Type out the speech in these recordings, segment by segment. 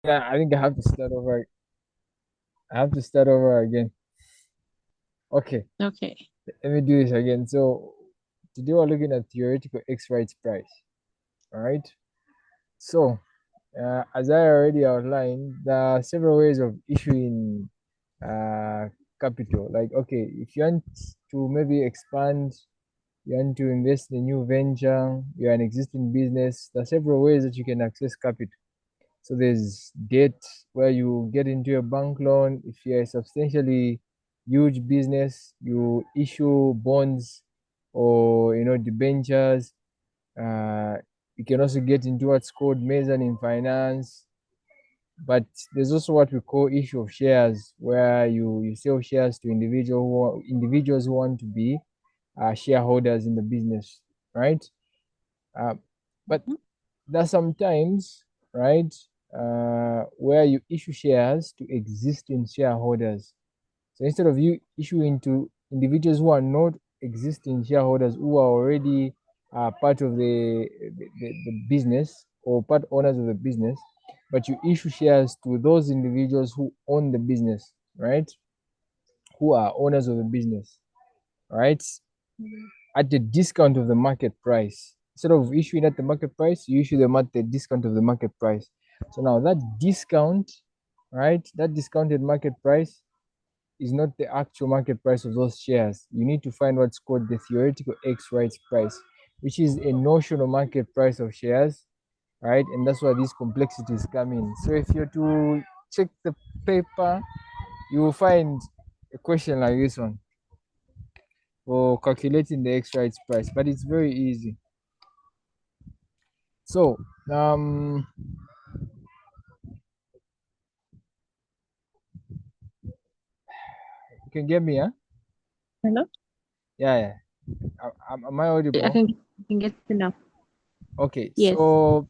Yeah, I think I have to start over. I have to start over again. Okay, Okay. let me do this again. So today we're looking at theoretical X rights price. All right. So as I already outlined, there are several ways of issuing uh, capital. Like, okay, if you want to maybe expand, you want to invest in a new venture, you're an existing business, there are several ways that you can access capital. So there's debt where you get into a bank loan. If you're a substantially huge business, you issue bonds or debentures. Uh, you can also get into what's called mezzanine finance. But there's also what we call issue of shares, where you sell shares to individuals who want to be shareholders in the business, right? Uh, but Mhm. there are some times, right, where you issue shares to existing shareholders. So instead of you issuing to individuals who are not existing shareholders, who are already part of the business or part owners of the business, but you issue shares to those individuals who own the business, right? Who are owners of the business, right? At the discount of the market price. Instead of issuing at the market price, you issue them at the discount of the market price. So now that discount, right, that discounted market price is not the actual market price of those shares. You need to find what's called the theoretical X rights price, which is a notional market price of shares, right? And that's where these complexities come in. So if you're to check the paper, you will find a question like this one for calculating the X rights price, but it's very easy. So, you can get me, huh? Hello? Yeah, yeah. Am I I audible? can get you now. Okay, Yes. so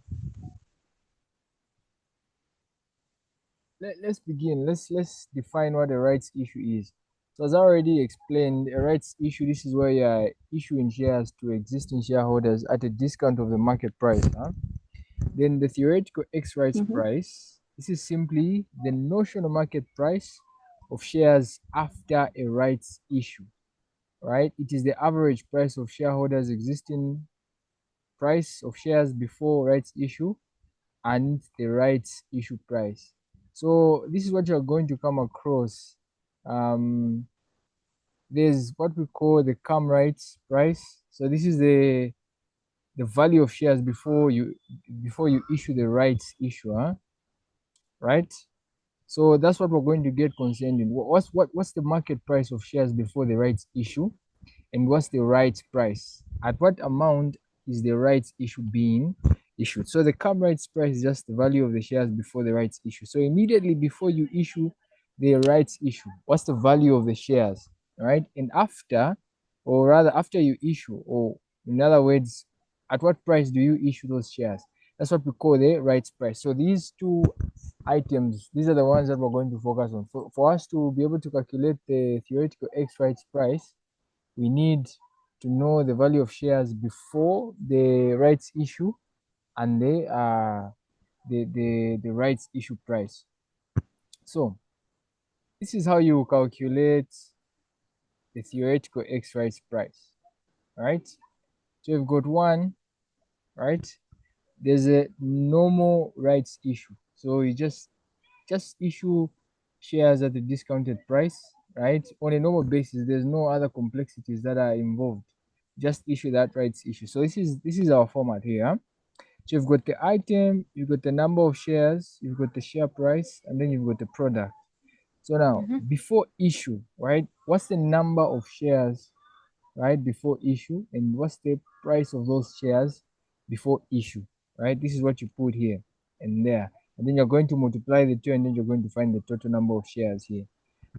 let's begin. Let's define what a rights issue is. So as I already explained, a rights issue, this is where you're issuing shares to existing shareholders at a discount of the market price. Huh? Then the theoretical X rights Mm-hmm. price, this is simply the notional market price of shares after a rights issue, right? It is the average price of shareholders' existing price of shares before rights issue and the rights issue price. So this is what you're going to come across. Um, there's what we call the CAM rights price. So this is the value of shares before you issue the rights issue, huh? Right? So that's what we're going to get concerned in. What's the market price of shares before the rights issue, and what's the rights price? At what amount is the rights issue being issued? So the CAM rights price is just the value of the shares before the rights issue. So immediately before you issue the rights issue, what's the value of the shares, right? And after, or rather after you issue, or in other words, at what price do you issue those shares? That's what we call the rights price. So these two items, these are the ones that we're going to focus on. For us to be able to calculate the theoretical X rights price, we need to know the value of shares before the rights issue and the rights issue price. So this is how you calculate the theoretical X rights price, right? So you've got one, right? There's a normal rights issue. So you just issue shares at the discounted price, right? On a normal basis, there's no other complexities that are involved. Just issue that rights issue. So this is our format here. So you've got the item, you've got the number of shares, you've got the share price, and then you've got the product. So now, Mm-hmm. before issue, right? What's the number of shares, right, before issue, and what's the price of those shares before issue, right? This is what you put here and there, and then you're going to multiply the two, and then you're going to find the total number of shares here.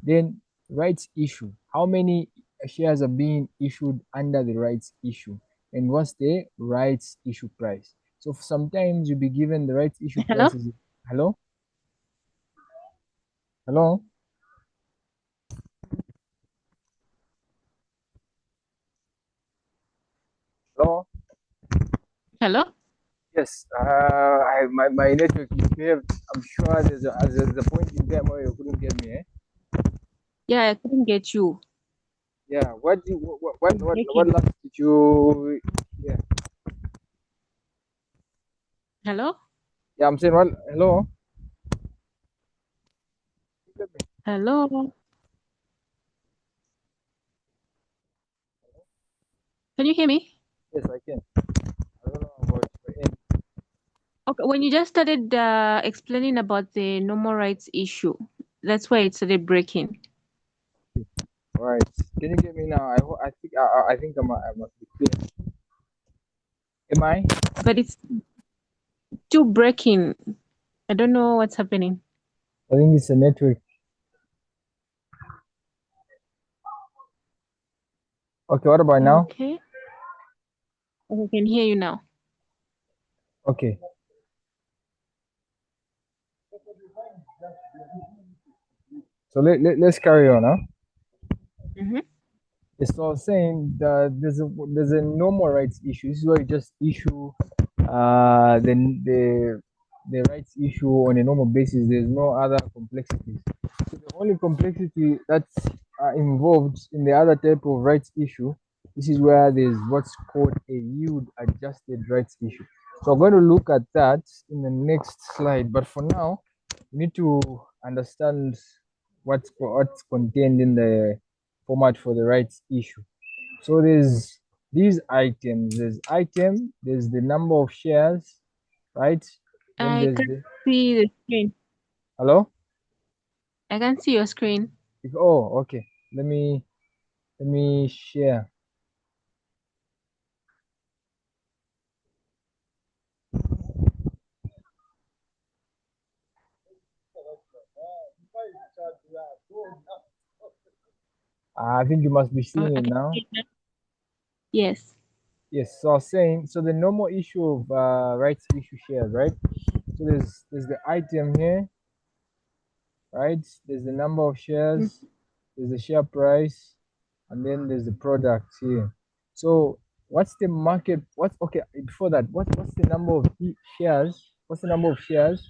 Then rights issue, how many shares are being issued under the rights issue, and what's the rights issue price? So sometimes you'll be given the rights issue Hello? prices. Hello, hello, hello. Hello? Yes, my network misbehaved. I'm sure there's a point in time where you couldn't get me. Eh? Yeah, I couldn't get you. Yeah. What Breaking. last did you? Yeah. Hello? Yeah. I'm saying what? Hello. Hello? Can you hear me? Yes, I can. I don't know about your end. Okay, when you just started explaining about the normal rights issue, that's why it started breaking. All right. Can you get me now? I think I must be clear. Am I? But it's still breaking. I don't know what's happening. I think it's a network. Okay. What about now? Okay. I can hear you now. Okay. So let's carry on, huh? Mm-hmm. Yes, so I was saying that there's a normal rights issue. This is where you just issue the rights issue on a normal basis. There's no other complexities. So the only complexity that's involved in the other type of rights issue, this is where there's what's called a yield adjusted rights issue. So I'm going to look at that in the next slide. But for now, we need to understand what's contained in the format for the rights issue. So there's these items. There's item. There's the number of shares, right? Then I there's can the see the screen. hello. I can see your screen. Oh, okay. Let me share. I think you must be seeing I it can now. see it now. Yes. Yes. So I was saying. So the normal issue of rights issue shares, right? So there's the item here, right? There's the number of Mm-hmm. shares. There's the share price, and then there's the product here. So what's the market? What's okay before that? What's the number of shares? What's the number of shares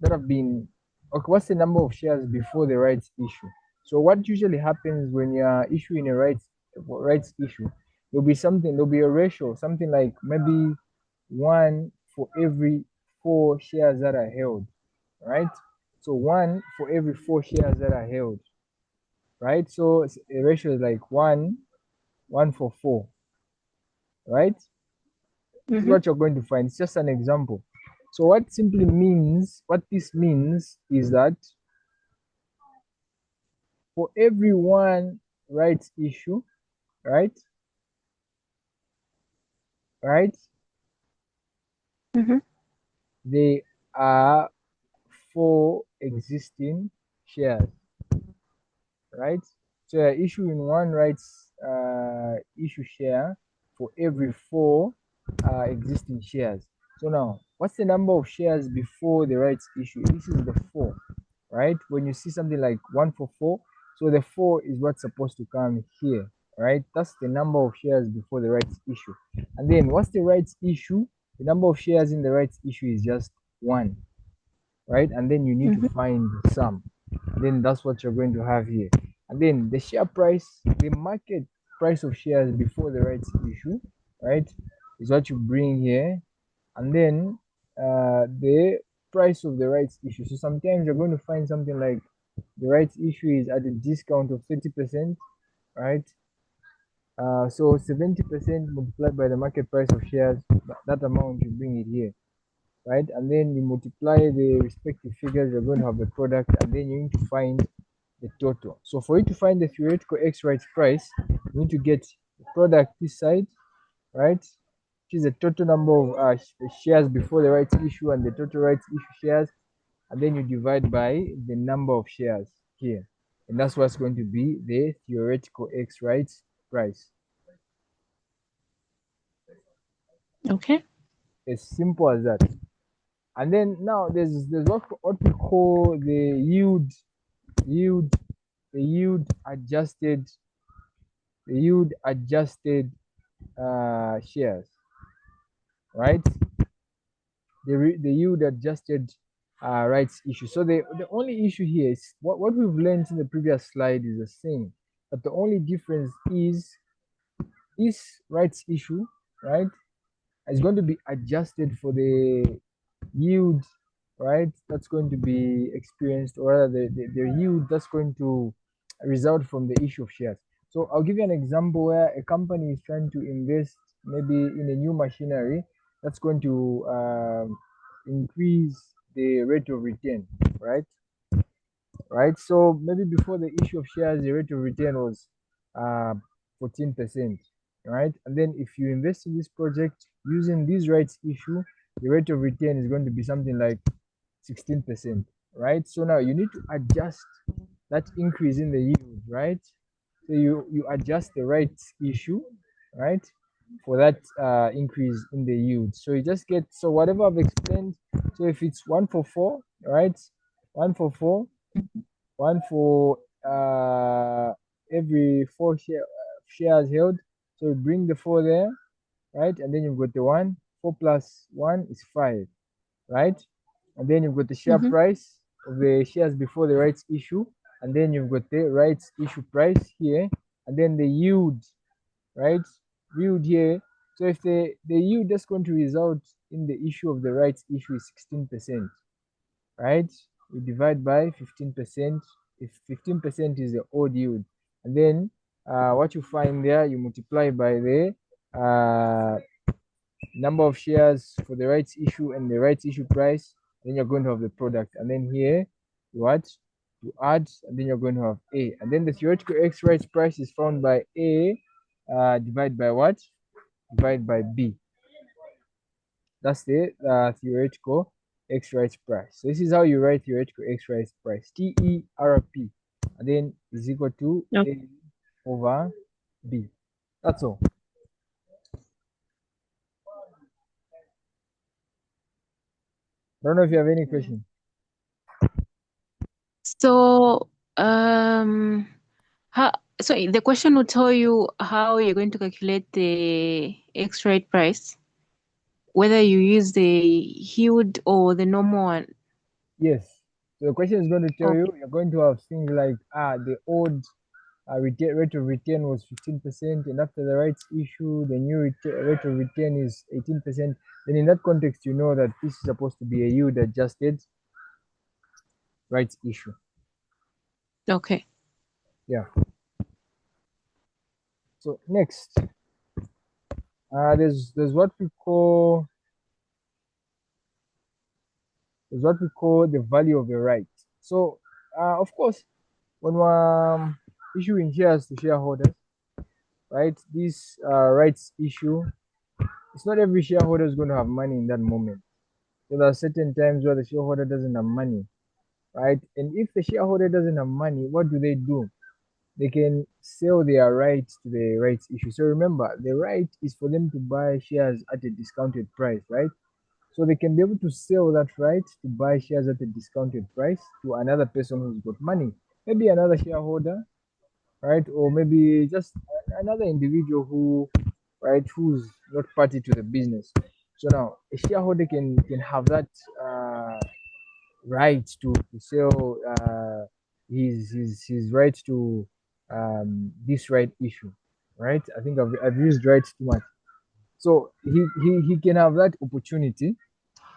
that have been okay? What's the number of shares before the rights issue? So what usually happens when you are issuing a rights issue? There'll be a ratio, something like maybe one for every four shares that are held, right? So one for every four shares that are held, right? So a ratio is like one for four, right? This is Mm-hmm. what you're going to find. It's just an example. So what this means is that for every one rights issue, right, right, Mm-hmm. they are four existing shares, right? So you're issuing one rights issue share for every four existing shares. So now, what's the number of shares before the rights issue? This is the four, right? When you see something like one for four, so the four is what's supposed to come here, right? That's the number of shares before the rights issue. And then what's the rights issue? The number of shares in the rights issue is just one, right? And then you need to Mm-hmm. find some. And then that's what you're going to have here. And then the share price, the market price of shares before the rights issue, right, is what you bring here. And then the price of the rights issue. So sometimes you're going to find something like the rights issue is at a discount of 30%, right? So 70% multiplied by the market price of shares, that amount you bring it here, right? And then you multiply the respective figures, you're going to have the product, and then you need to find the total. So for you to find the theoretical X rights price, you need to get the product this side, right? Which is the total number of shares before the rights issue and the total rights issue shares, and then you divide by the number of shares here. And that's what's going to be the theoretical X rights price. Okay. As simple as that. And then now there's what we call yield the yield adjusted shares, right? the yield adjusted rights issue. So the only issue here is what we've learned in the previous slide is the same, but the only difference is this rights issue, right, is going to be adjusted for the yield, right, that's going to be experienced, or rather the yield that's going to result from the issue of shares. So I'll give you an example where a company is trying to invest maybe in a new machinery that's going to increase the rate of return, right? Right. So maybe before the issue of shares, the rate of return was 14%, right? And then if you invest in this project using this rights issue, the rate of return is going to be something like 16%, right? So now you need to adjust that increase in the yield, right? So you adjust the rights issue, right, for that increase in the yield. So you just get, so whatever I've explained. So if it's 1 for 4, right, 1 for 4, one for every shares held. So you bring the 4 there, right? And then you've got the 1. 4 plus 1 is 5, right? And then you've got the share Mm-hmm. price of the shares before the rights issue. And then you've got the rights issue price here. And then the yield, right? Yield here. So if the yield that's going to result in the issue of the rights issue is 16%, right? We divide by 15%. If 15% is the odd yield, and then what you find there, you multiply by the number of shares for the rights issue and the rights issue price, then you're going to have the product. And then here, what? You add, and then you're going to have A. And then the theoretical X rights price is found by A divided by what? Divided by B. That's the theoretical X rights price. So this is how you write theoretical X rights price. TERP, and then is equal to Okay. A over B. That's all. I don't know if you have any question. So, how, so the question will tell you how you're going to calculate the X-rate price, whether you use the yield or the normal one. Yes. So the question is going to tell you, Okay. you're going to have things like the old rate of return was 15%, and after the rights issue, the new rate of return is 18%. Then in that context, you know that this is supposed to be a yield adjusted rights issue. Okay. Yeah. So next, there's what we call the value of the right. So of course, when we're issuing shares to shareholders, right, this rights issue, it's not every shareholder is going to have money in that moment. So there are certain times where the shareholder doesn't have money, right? And if the shareholder doesn't have money, what do? They can sell their rights to the rights issue. So remember, the right is for them to buy shares at a discounted price, right? So they can be able to sell that right to buy shares at a discounted price to another person who's got money, maybe another shareholder, right? Or maybe just another individual who, right, who's not party to the business. So now a shareholder can have that right to sell his right to this right issue, right? I think I've used right too much. So he can have that opportunity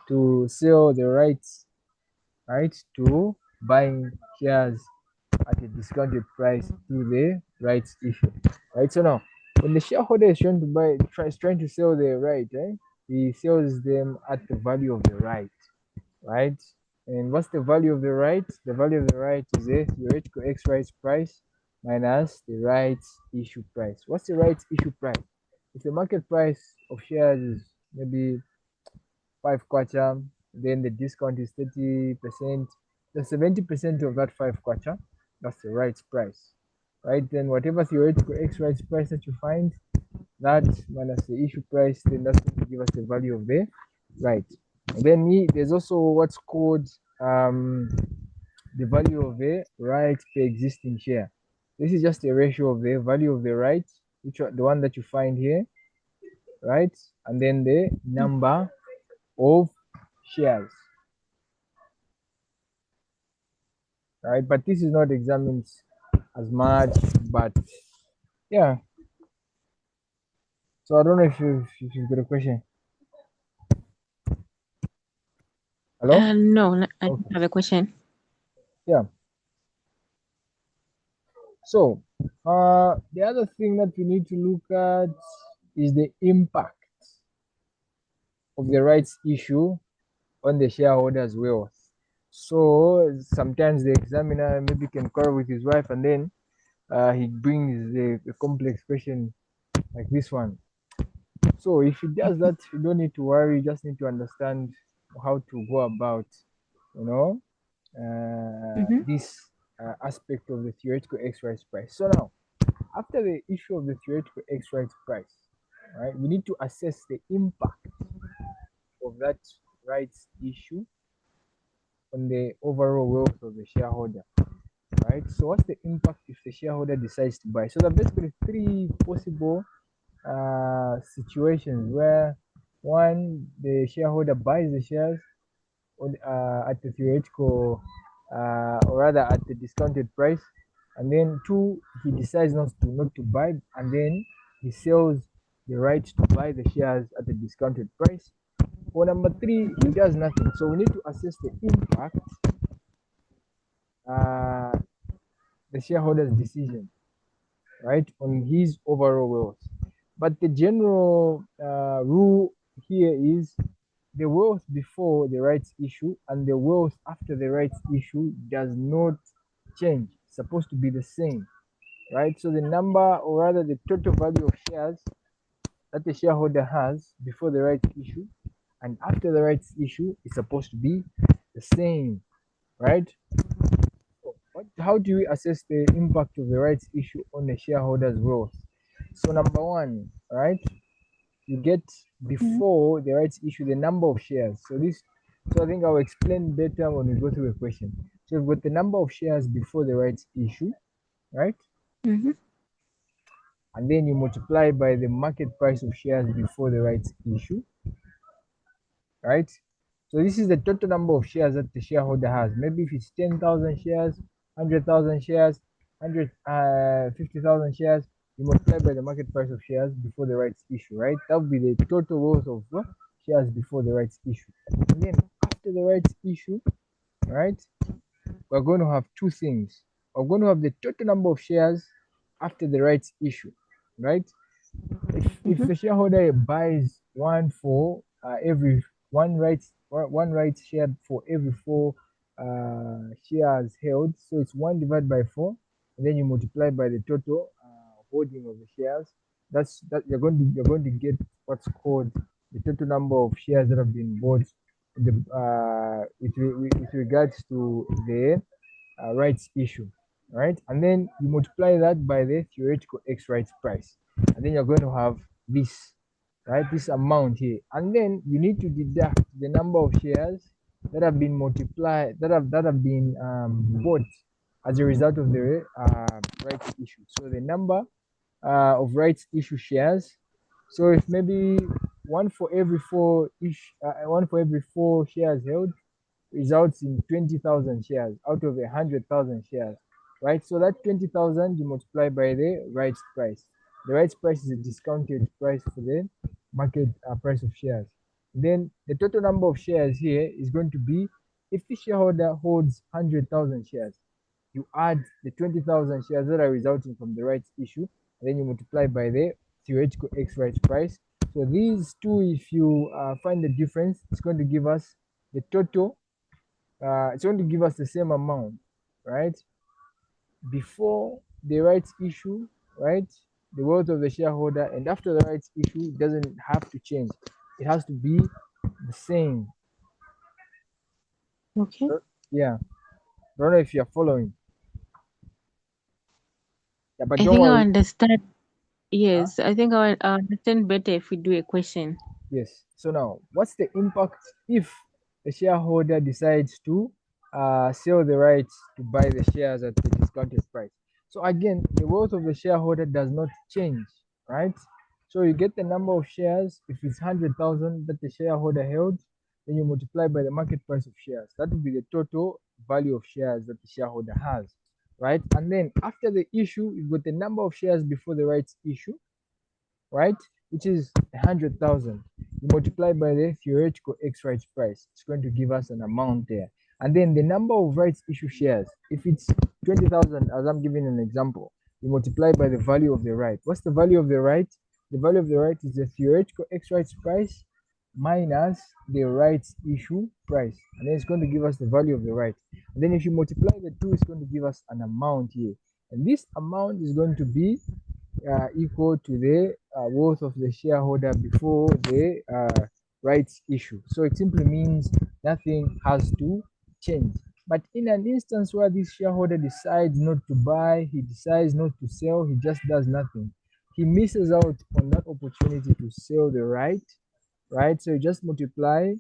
to sell the rights, right, to buying shares at a discounted price to the rights issue, right? So now, when the shareholder is trying to trying to sell the right, right, he sells them at the value of the right, right? And what's the value of the right? The value of the right is a theoretical X rights price minus the rights issue price. What's the rights issue price? If the market price of shares is maybe 5 kwacha, then the discount is 30%. The 70% of that 5 kwacha, that's the rights price, right? Then whatever theoretical X rights price that you find, that minus the issue price, then that's going to give us the value of the right. And then there's also what's called the value of the right per existing share. This is just a ratio of the value of the right, the one that you find here, right? And then the number of shares, right? But this is not examined as much, but yeah. So I don't know if you've got a question. Hello? No, I don't Okay. have a question. Yeah. So the other thing that we need to look at is the impact of the rights issue on the shareholders' wealth. So sometimes the examiner maybe can quarrel with his wife, and then he brings a complex question like this one. So if he does that, you don't need to worry. You just need to understand how to go about, you know, Mm-hmm. this aspect of the theoretical X rights price. So now, after the issue of the theoretical X rights price, right, we need to assess the impact of that rights issue on the overall wealth of the shareholder, right? So what's the impact if the shareholder decides to buy? So there are basically three possible situations where one, the shareholder buys the shares on, at the theoretical or rather at the discounted price, and then two, he decides not to buy, and then he sells the right to buy the shares at the discounted price. Or number three, he does nothing. So we need to assess the impact uh, the shareholder's decision, right, on his overall wealth. But the general rule here is the wealth before the rights issue and the wealth after the rights issue does not change. It's supposed to be the same, right? So the number, or rather the total value of shares that the shareholder has before the rights issue and after the rights issue is supposed to be the same, right? How do we assess the impact of the rights issue on the shareholders' wealth? So number one, right, you get before the rights issue the number of shares. So I think I'll explain better when we go through the question. So we've got the number of shares before the rights issue, right? Mm-hmm. And then you multiply by the market price of shares before the rights issue, right? So this is the total number of shares that the shareholder has. Maybe if it's 10,000 shares, 100,000 shares, 150,000 shares, you multiply by the market price of shares before the rights issue, right? That would be the total worth of shares before the rights issue. And then after the rights issue, right, we're going to have two things. We're going to have the total number of shares after the rights issue, right? If Mm-hmm. the shareholder buys one for every one rights share for every four shares held, so it's one divided by four, and then you multiply by the total holding of the shares. That you're going to get what's called the total number of shares that have been bought with regards to the rights issue, right? And then you multiply that by the theoretical X rights price, and then you're going to have this, right? This amount here, and then you need to deduct the number of shares that have been multiplied, that have been bought as a result of the rights issue. So the number of rights issue shares. So if maybe one for every four shares held results in 20,000 shares out of 100,000 shares, right? So that 20,000 you multiply by the rights price. The rights price is a discounted price for the market price of shares. Then the total number of shares here is going to be, if the shareholder holds 100,000 shares, you add the 20,000 shares that are resulting from the rights issue, and then you multiply by the theoretical X rights price. So these two, if you find the difference, it's going to give us the total it's going to give us the same amount, right? Before the rights issue, right? The worth of the shareholder, and after the rights issue doesn't have to change. It has to be the same. Okay. Yeah. Don't know if you're following. Yeah, but I don't think I worry. understand. Huh? Yes, I think I understand better if we do a question. Yes. So now, what's the impact if the shareholder decides to sell the rights to buy the shares at the discounted price? So again, the wealth of the shareholder does not change, right? So you get the number of shares. If it's 100,000 that the shareholder held, then you multiply by the market price of shares. That would be the total value of shares that the shareholder has, right? And then after the issue, you've got the number of shares before the rights issue, right? Which is 100,000. You multiply by the theoretical X rights price. It's going to give us an amount there. And then the number of rights issue shares, if it's 20,000, as I'm giving an example, you multiply by the value of the right. What's the value of the right? The value of the right is the theoretical X rights price minus the rights issue price. And then it's going to give us the value of the right. And then if you multiply the two, it's going to give us an amount here. And this amount is going to be equal to the worth of the shareholder before the rights issue. So it simply means nothing has to change. But in an instance where this shareholder decides not to buy, he decides not to sell, he just does nothing. He misses out on that opportunity to sell the right, right? So you just multiply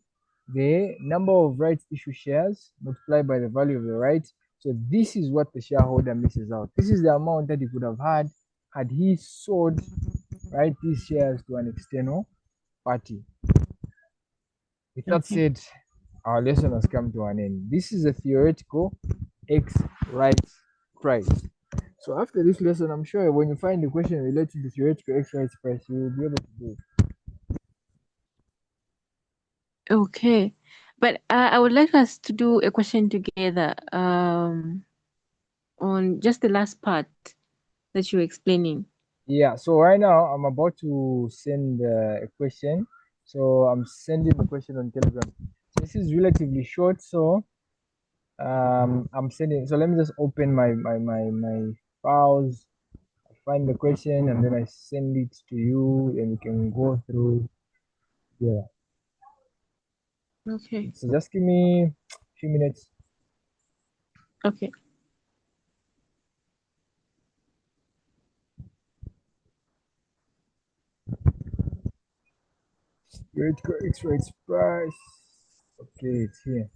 the number of rights issue shares multiplied by the value of the right. So this is what the shareholder misses out. This is the amount that he could have had he sold, right, these shares to an external party. With that Okay. said, our lesson has come to an end. This is a theoretical X rights price. So after this lesson, I'm sure when you find the question related to theoretical X rights price, you will be able to do it. Okay. But I would like us to do a question together on just the last part that you were explaining. Yeah, so right now I'm about to send a question. So I'm sending the question on Telegram. So this is relatively short, so I'm sending. So let me just open my files, find the question, and then I send it to you, and you can go through. Yeah. Okay. So just give me a few minutes. Okay. Great X-rates price. Okay, it's here.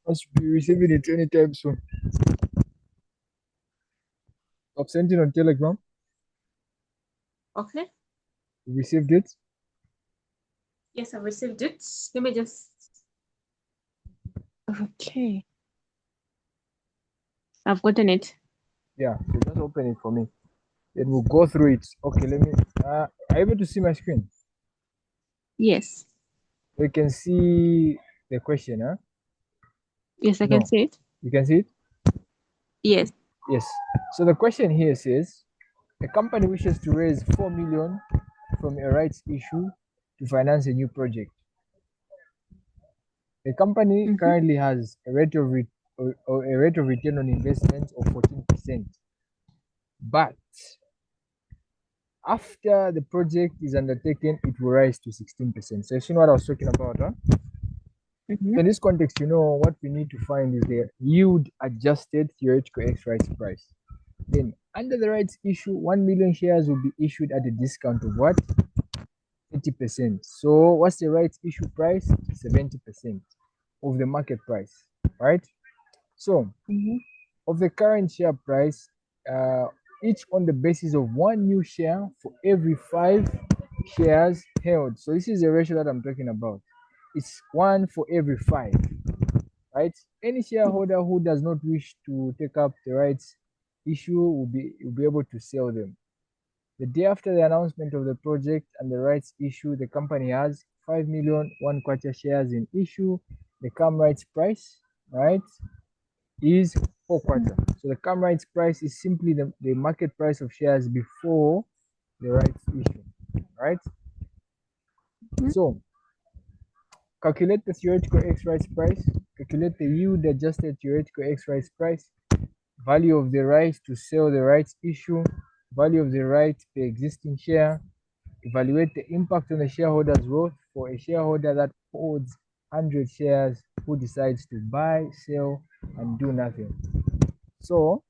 I should be receiving it anytime soon. I've sent it on Telegram. Okay. You received it? Yes, I've received it. Let me just. Okay. I've gotten it. Yeah, so just open it for me. Then we'll go through it. Okay, let me. Are you able to see my screen? Yes. You can see the question, huh? Yes, I can No, see it. you can see it? Yes. Yes. So the question here says a company wishes to raise 4 million from a rights issue to finance a new project. The company Mm-hmm. currently has a rate of or a rate of return on investment of 14%. But after the project is undertaken, it will rise to 16%. So you see what I was talking about, huh? Mm-hmm. So in this context, you know what we need to find is the yield adjusted theoretical X rights price. Then under the rights issue, 1 million shares will be issued at a discount of what? 30%. So what's the rights issue price? 70% of the market price, right? So Mm-hmm. of the current share price, uh, each on the basis of one new share for every 5 shares held. So this is the ratio that I'm talking about. It's 1 for every 5, right? Any shareholder who does not wish to take up the rights issue will be able to sell them. The day after the announcement of the project and the rights issue, the company has 5 million 1/4 shares in issue. The CAM rights price, right, is 4/4. So the CAM rights price is simply the market price of shares before the rights issue, right? So calculate the theoretical X rights price, calculate the yield adjusted theoretical X rights price, value of the right to sell the rights issue, value of the right per existing share, evaluate the impact on the shareholder's wealth for a shareholder that holds 100 shares who decides to buy, sell, and do nothing. So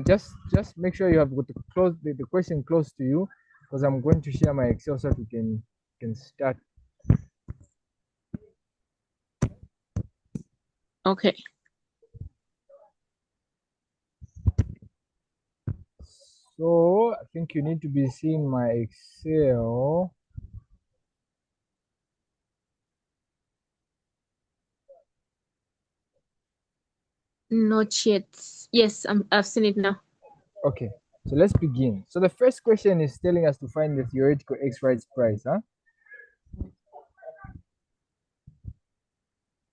just make sure you have got the question close to you, because I'm going to share my Excel so that we can start. Okay. So I think you need to be seeing my Excel. Not yet. Yes, I've seen it now. Okay, so let's begin. So the first question is telling us to find the theoretical x rights price, huh?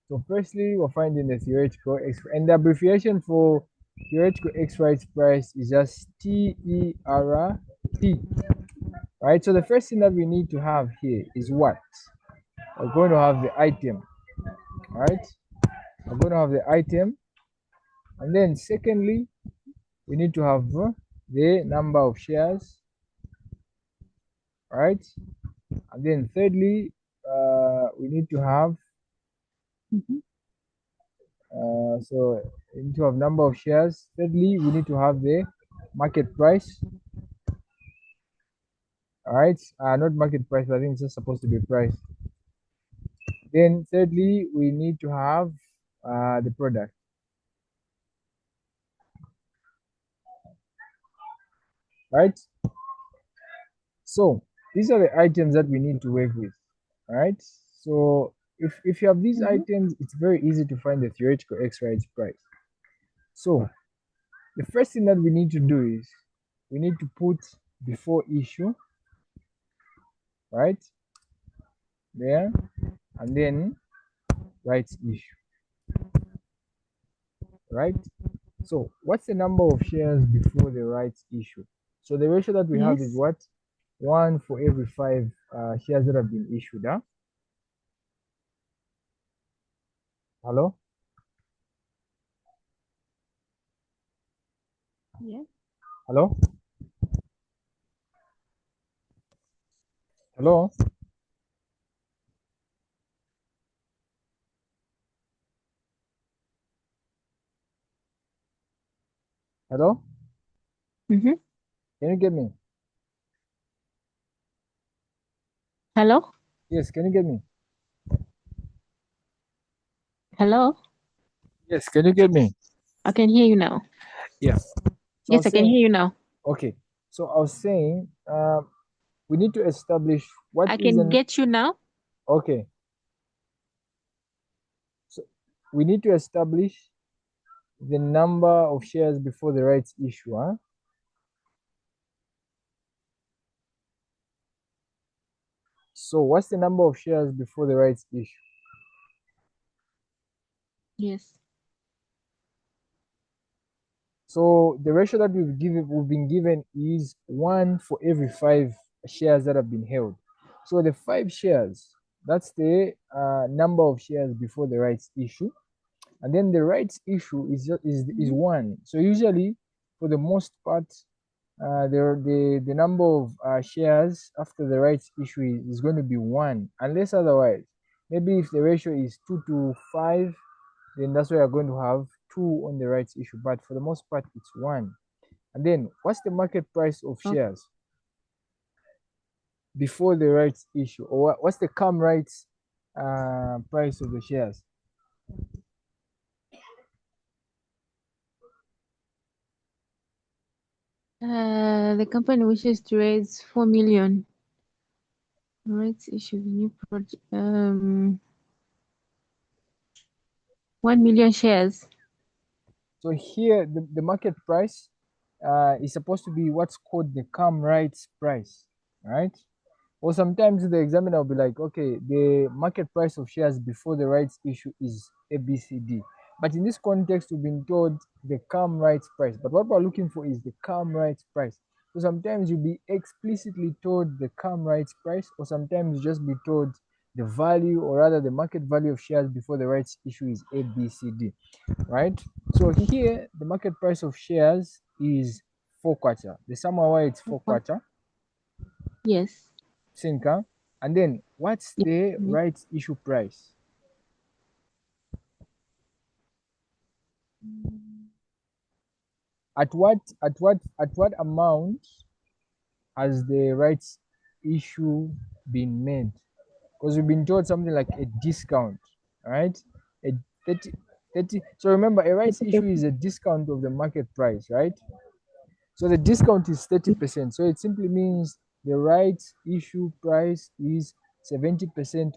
So firstly, we're finding the theoretical x, and the abbreviation for theoretical x rights price is just TERP, right? So the first thing that we need to have here is what? We're going to have the item, right? We're going to have the item, and then secondly, we need to have the number of shares, right? And then thirdly, we need to have Mhm. so we need to have number of shares. Thirdly, we need to have the market price. All right, not market price, but I think it's just supposed to be price. Then thirdly, we need to have the product, right? So these are the items that we need to work with, all right? So if you have these Mhm. items, it's very easy to find the theoretical x rights price. So the first thing that we need to do is we need to put before issue, right? There, and then rights issue, right? So what's the number of shares before the rights issue? So the ratio that we have is Yes. what? One for every five shares that have been issued, huh? Hello? Yeah. Hello? Hello? Hello? Mm-hmm. Can you get me? Hello? Yes, can you get me? Hello? Yes, can you get me? I can hear you now. Yeah. So I Yes, was I can saying, hear you now. okay. So I was saying, we need to establish what I is can an, get you now. okay. So we need to establish the number of shares before the rights issue, huh? So what's the number of shares before the rights issue? Yes. So the ratio that we've been given is one for every five shares that have been held. So the five shares, that's the number of shares before the rights issue, and then the rights issue is Mhm. one. So usually, for the most part, the number of shares after the rights issue is going to be one, unless otherwise. Maybe if the ratio is 2 to 5, then that's why you're going to have two on the rights issue. But for the most part, it's one. And then what's the market price of Okay. shares before the rights issue? Or what's the CAM rights price of the shares? The company wishes to raise 4 million. Rights issue new project. 1 million shares. So here, the market price is supposed to be what's called the CAM rights price, right? Or sometimes the examiner will be like, okay, the market price of shares before the rights issue is ABCD. But in this context, we've been told the CAM rights price. But what we're looking for is the CAM rights price. So sometimes you'll be explicitly told the CAM rights price, or sometimes you just be told the value, or rather the market value of shares before the rights issue is ABCD, right? So here, the market price of shares is 4 kwacha. The sum why it's 4 kwacha. Yes. Sinka. And then what's Yeah. the Mhm. rights issue price? At what amount has the rights issue been made? Because we've been told something like a discount, right? A 30. 30. So remember, a rights issue is a discount of the market price, right? So the discount is 30%. So it simply means the rights issue price is 70%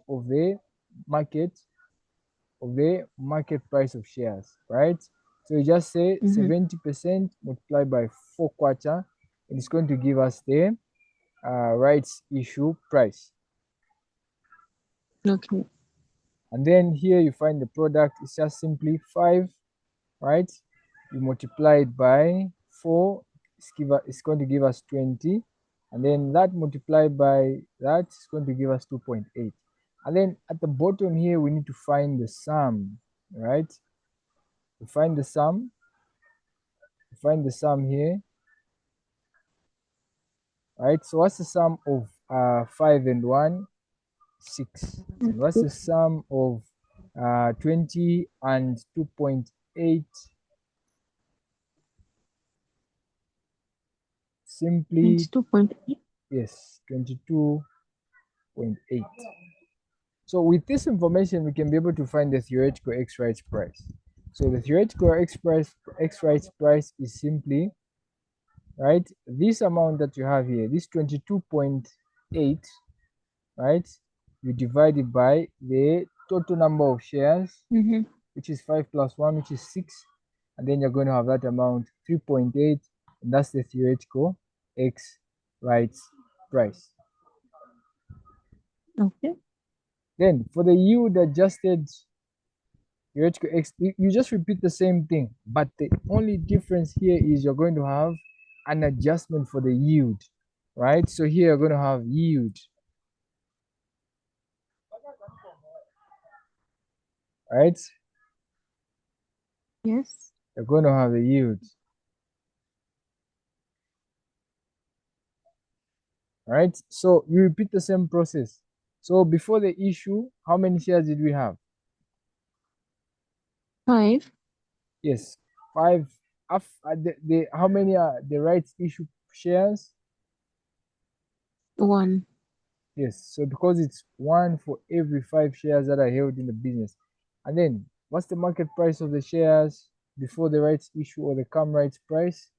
market of the market price of shares, right? So you just say 70% multiplied by 4 quarter, and it's going to give us the rights issue price. Okay. And then here you find the product. It's just simply 5, right? You multiply it by 4, it's going to give us 20. And then that multiplied by that is going to give us 2.8. And then at the bottom here, we need to find the sum, right? To find the sum, here, right? So what's the sum of 5 and 1? 6. And what's the sum of 20 and 2.8? Simply, 22.8. yes, 22.8. So with this information, we can be able to find the theoretical X rights price. So the theoretical X rights price is simply, right, this amount that you have here, this 22.8, right, you divide it by the total number of shares, which is 5 plus 1, which is 6, and then you're going to have that amount, 3.8, and that's the theoretical X rights price. Okay. Then for the yield adjusted theoretical X, you just repeat the same thing, but the only difference here is you're going to have an adjustment for the yield, right? So here you're going to have yield, right? Yes. You're going to have the yield, right? So you repeat the same process. So before the issue, how many shares did we have? 5. Yes, 5. How many are the rights issue shares? 1. Yes, so because it's 1 for every 5 shares that are held in the business. And then what's the market price of the shares before the rights issue or the come rights price?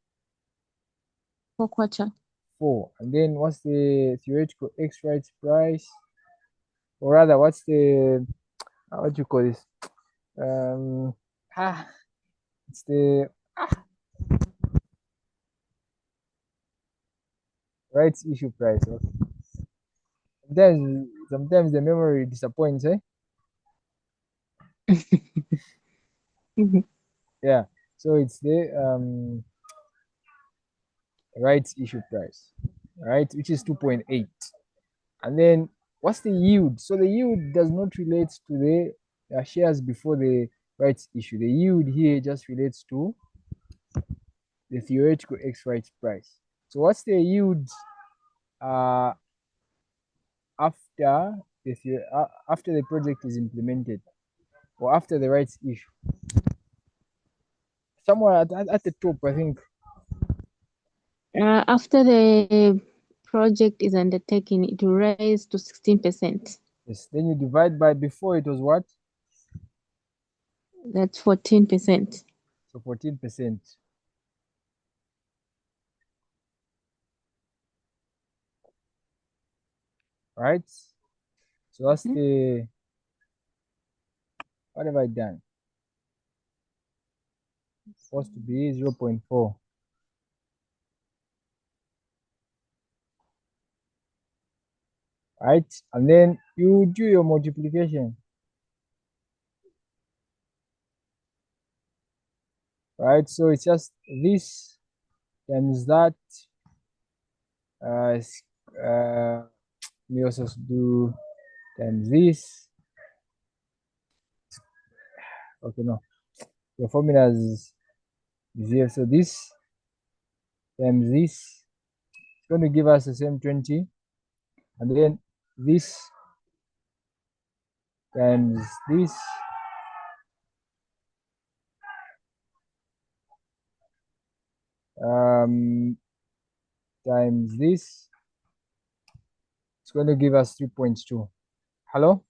4 quarter. 4. And then what's the theoretical X rights price? Or rather, what's the what do you call this? Um ah it's the rights issue price. Okay. Sometimes the memory disappoints, eh? Yeah. So it's the rights issue price, right? Which is 2.8. And then what's the yield? So the yield does not relate to the shares before the rights issue. The yield here just relates to the theoretical X rights price. So what's the yield uh, after after the project is implemented or after the rights issue? Somewhere at the top, I think. After the project is undertaken, it will rise to 16%. Yes. Then you divide by before it was what? That's 14%. So 14%. Right? So that's the, what have I done? Supposed to be 0.4. Right? And then you do your multiplication. Right? So it's just this times that. Uh, we also do times this. Okay, no. The formula is here. So this times this. It's going to give us the same 20. And then this times this times this, it's going to give us 3.2. Hello?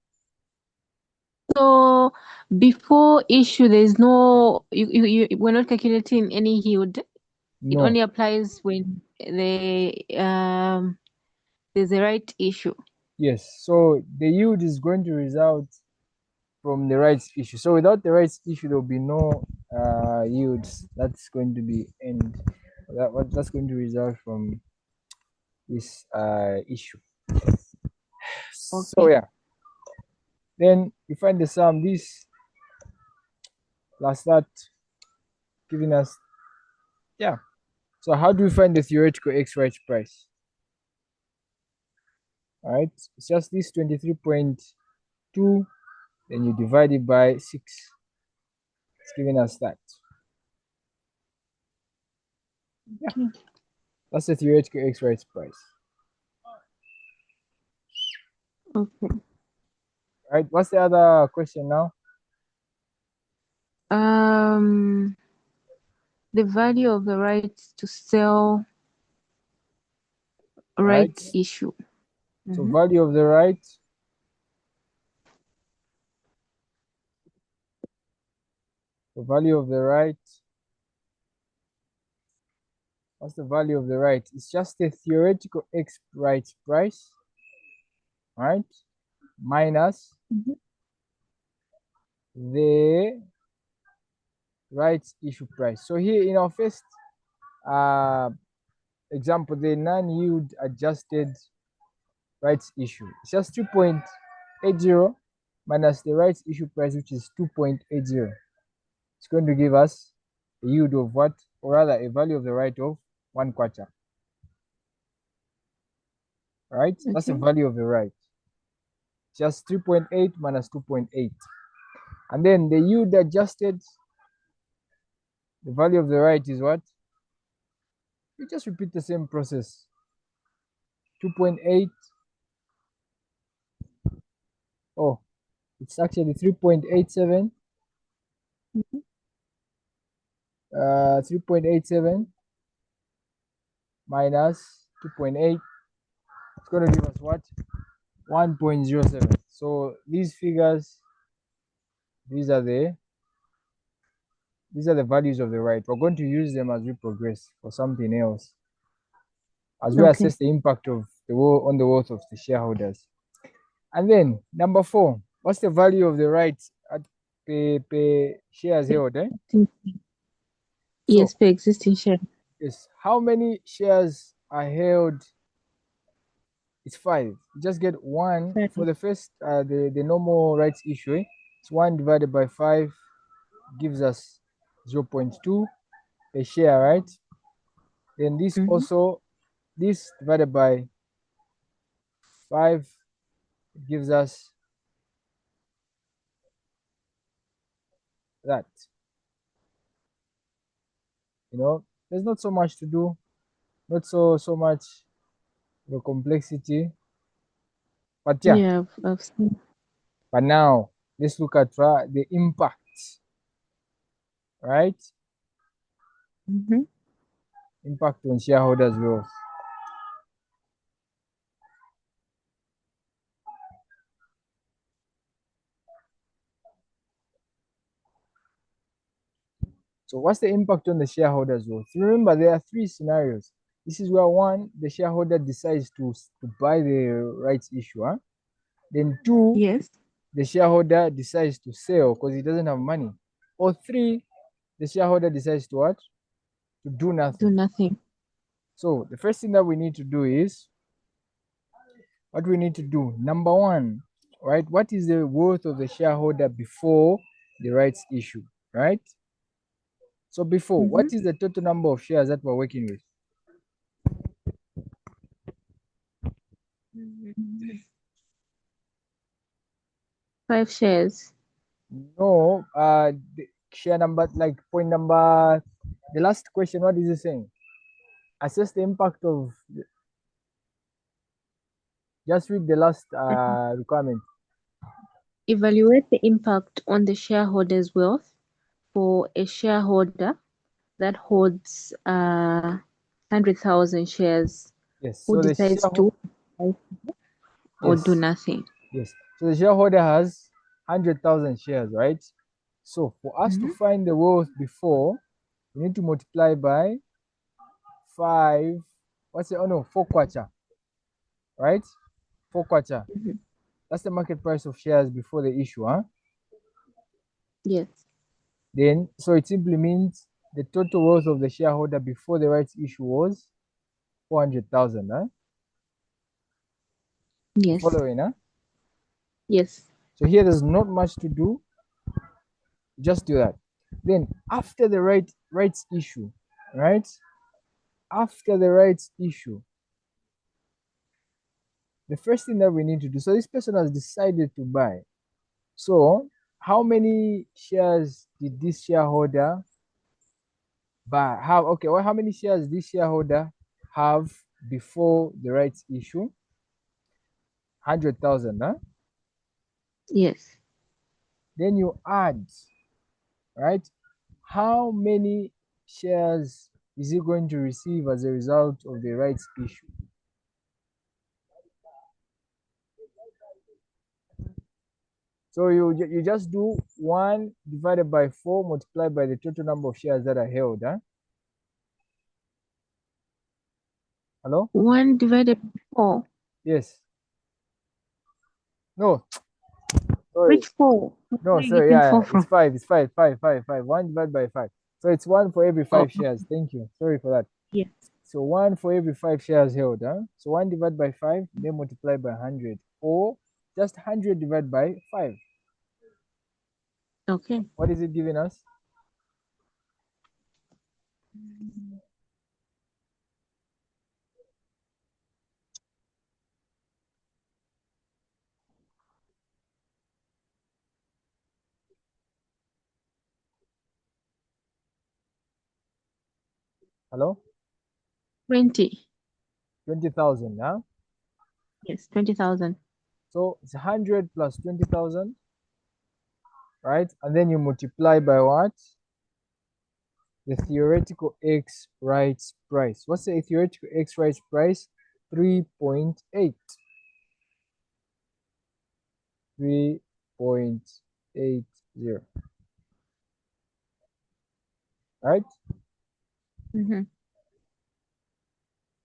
So before issue, there's no we're not calculating any yield. It No. only applies when there's a right issue. Yes. So the yield is going to result from the rights issue. So without the rights issue, there will be no yields. That's going to be end. That's going to result from this issue. So Okay. yeah, then you find the sum. This plus that giving us, yeah. So how do we find the theoretical x right price? All right, it's just this 23.2. Then you divide it by 6. It's giving us that. Yeah, Okay. that's the theoretical x right price. Okay. All right, what's the other question now? The value of the right to sell All right, rights issue. so value of the right. The value of the right. What's the value of the right? It's just the theoretical x right price, right? Minus Mhm. the rights issue price. So here in our first uh, example, the non-yield adjusted rights issue. It's just 2.80 minus the rights issue price, which is 2.80. It's going to give us a yield of what? Or rather, a value of the right of 1/4. Right? That's the Okay. value of the right. Just 3.8 minus 2.8. And then the yield adjusted, the value of the right is what? You just repeat the same process. 2.8. Oh, it's actually 3.87. Mhm. 3.87 minus 2.8. It's going to give us what? 1.07. So these figures, these are the values of the right. We're going to use them as we progress for something else, as we Okay. assess the impact of the on the wealth of the shareholders. And then number 4, what's the value of the right at per shares held? So Yes, per existing share. yes, how many shares are held? It's 5. You just get 1 for Right. the first the normal rights issue. It's 1 divided by 5 gives us 0.2 per share, right? Then this Mhm. also, this divided by 5 gives us that. There's not so much to do, not so much the complexity, but yeah. Yeah, I've seen. But now let's look at the impact, right? Mhm. Impact on shareholders' wealth. So what's the impact on the shareholders' wealth? Remember, there are 3 scenarios. This is where 1, the shareholder decides to buy the rights issue. Then 2, Yes. the shareholder decides to sell because he doesn't have money. Or 3, the shareholder decides to what? To do Do nothing. nothing. So the first thing that we need to do is, what we need to do, number 1, right? What is the worth of the shareholder before the rights issue, right? So before, what Mhm. is the total number of shares that we're working with? Mhm. 5 shares. No, the share number, like point number, the last question, what is it saying? Assess the impact of, just read the last requirement. Evaluate the impact on the shareholder's wealth for a shareholder that holds 100,000 shares Yes, who so the decides shareholder, to buy or do yes, nothing. yes. So the shareholder has 100,000 shares, right? So for us to Mm-hmm. find the wealth before, we need to multiply by 5. What's it? Oh no, 4 kwacha, right? 4 kwacha. Mm-hmm. That's the market price of shares before the issue, huh? Yes. Then, so it simply means the total wealth of the shareholder before the rights issue was 400,000, huh? You Yes. following, huh? Yes. So here there's not much to do, just do that. Then after the rights issue, right? After the rights issue, the first thing that we need to do, so this person has decided to buy. So how many shares did this shareholder buy? Have okay, well, how many shares this shareholder have before the rights issue? 100,000, huh? Yes. Then you add, right? How many shares is he going to receive as a result of the rights issue? So you just do 1 divided by 4 multiplied by the total number of shares that are held, huh? Hello? 1 divided by 4. Yes. No, sorry. Which 4? Where No, are you sorry. getting Yeah, 4 yeah, it's from? 5. It's 5, 5, 5, 5. 1 divided by 5. So it's 1 for every Oh, 5 shares. Thank you. Sorry for that. yes. So 1 for every 5 shares held, huh? So 1 divided by 5, then multiply by 100. Or just 100 divided by 5. Okay. What is it giving us? Hello? 20. 20,000, huh? Yes, 20,000. So it's 100 plus 20,000, right? And then you multiply by what? The theoretical X rights price. What's the theoretical X rights price? 3.8. 3.80. Right? Mm-hmm.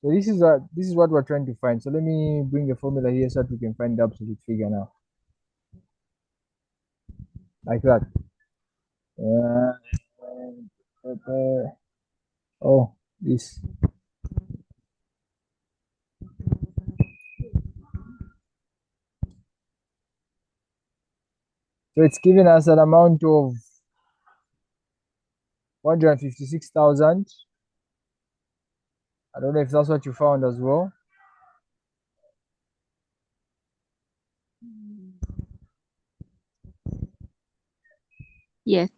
So this is what we're trying to find. So let me bring the formula here so that we can find the absolute figure now. Like that. Uh, oh, this. So it's giving us an amount of 156,000. I don't know if that's what you found as well. Yes,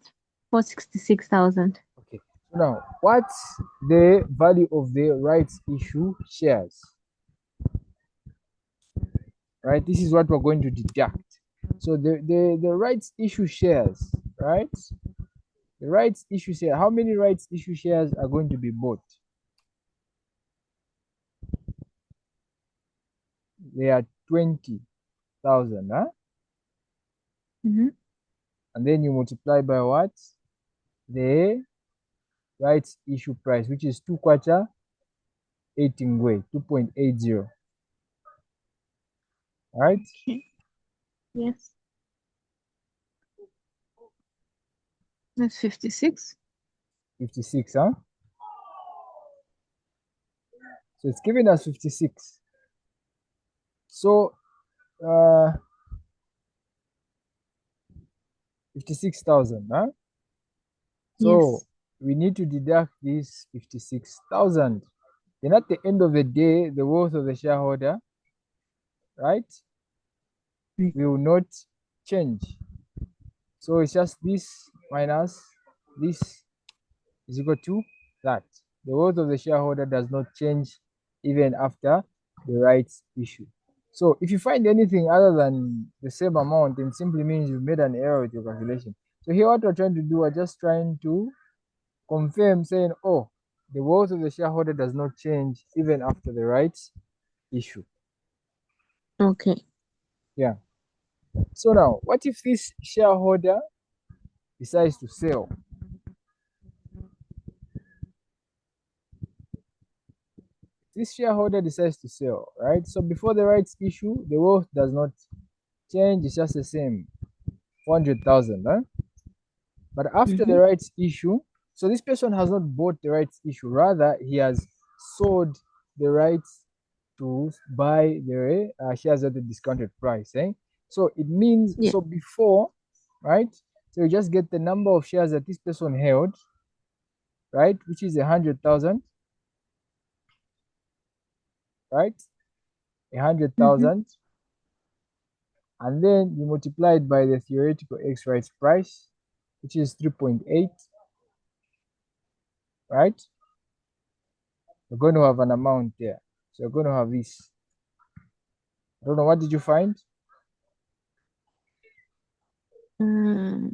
466,000. Okay. So now, what's the value of the rights issue shares? Right? This is what we're going to deduct. So the rights issue shares, right? The rights issue share. How many rights issue shares are going to be bought? They are 20,000, huh? Mm-hmm. And then you multiply by what? The rights issue price, which is 2 kwacha 8 ingwe, 2.80. Right? Okay. Yes, that's 56. 56, huh? So it's giving us 56. So 56,000, huh? So Yes. we need to deduct this 56,000. Then at the end of the day, the worth of the shareholder, right, Mm. will not change. So it's just this minus this is equal to that. The worth of the shareholder does not change even after the rights issue. So if you find anything other than the same amount, it simply means you've made an error with your calculation. So here what we're trying to do, we're just trying to confirm saying, oh, the worth of the shareholder does not change even after the rights issue. Okay. Yeah. So now, what if this shareholder decides to sell? This shareholder decides to sell, right? So before the rights issue, the wealth does not change, it's just the same, 400,000, right? But after the Mm-hmm. rights issue, so this person has not bought the rights issue, rather he has sold the rights to buy the shares at the discounted price. So it means, Yeah. so before, right? So you just get the number of shares that this person held, right? Which is 100,000, right? A hundred Mm-hmm. thousand, and then you multiply it by the theoretical X rights price, which is 3.8, right? You're going to have an amount there. So you're going to have this. I don't know, what did you find? Mm,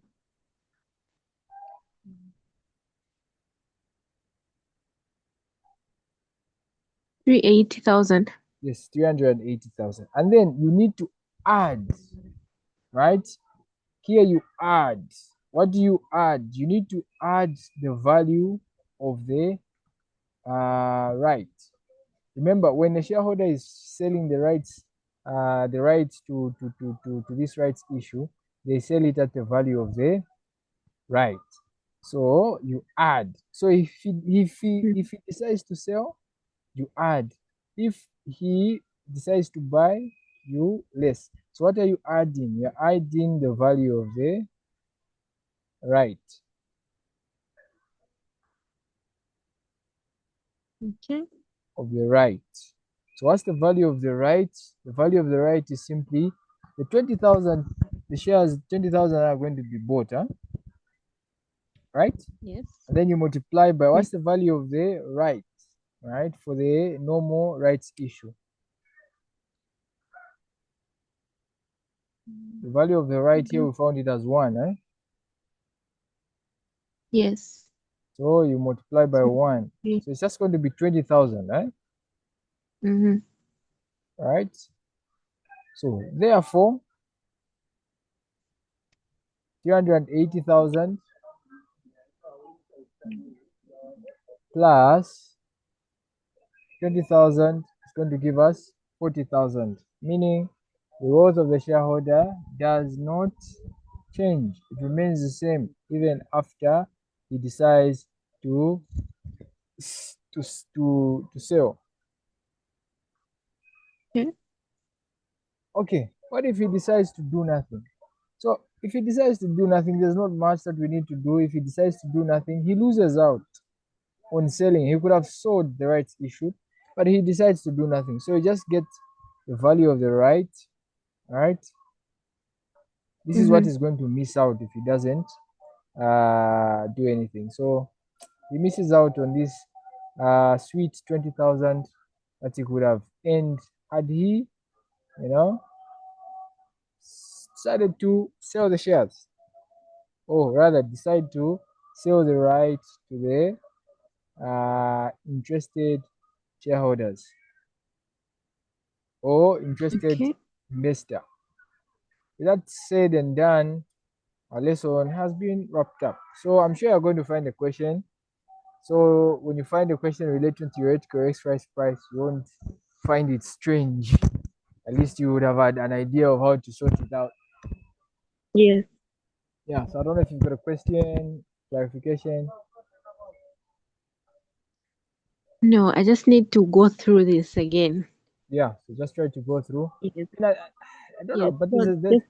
380,000. Yes, 380,000. And then you need to add, right? Here you add. What do you add? You need to add the value of the right. Remember, when a shareholder is selling the rights to this rights issue, they sell it at the value of the right. So you add. So if he decides to sell, you add. If he decides to buy, you less. So what are you adding? You're adding the value of the right. Okay. Of the right. So what's the value of the right? The value of the right is simply the 20,000, the shares 20,000 are going to be bought, right? Yes. And then you multiply by Yeah. what's the value of the right, right? For the normal rights issue. The value of the right here, Okay. we found it as 1, Yes. So you multiply by So, 1. okay. So it's just going to be 20,000, Mm-hmm. right? So therefore, 380,000 plus 20,000 is going to give us 40,000, meaning the worth of the shareholder does not change. It remains the same even after he decides to to sell. Okay. Okay, what if he decides to do nothing? So if he decides to do nothing, there's not much that we need to do. If he decides to do nothing, he loses out on selling. He could have sold the rights issued, but he decides to do nothing. So he just gets the value of the right, right? This is what Mm-hmm. he's going to miss out if he doesn't do anything. So he misses out on this sweet 20,000 that he could have earned had he, you know, decided to sell the shares, or rather decide to sell the rights to the interested shareholders or interested Okay. investor. With that said and done, our lesson has been wrapped up. So I'm sure you're going to find a question. So when you find a question relating to theoretical exercise price, you won't find it strange. At least you would have had an idea of how to sort it out. Yes. Yeah, so I don't know if you've got a question, clarification. No, I just need to go through this again. Yeah, so just try to go through. Yes. I don't know, Yes. but this So is that. just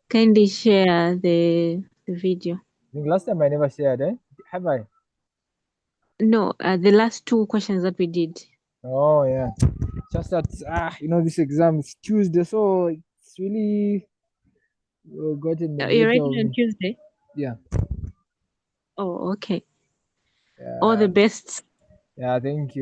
kindly share the video. I think last time I never shared, Have I? No, the last two questions that we did. Oh yeah. Just that this exam is Tuesday, so it's really gotten the You're better writing of on me. Tuesday. Yeah. Oh, okay. All the Yeah. best. Yeah, thank you.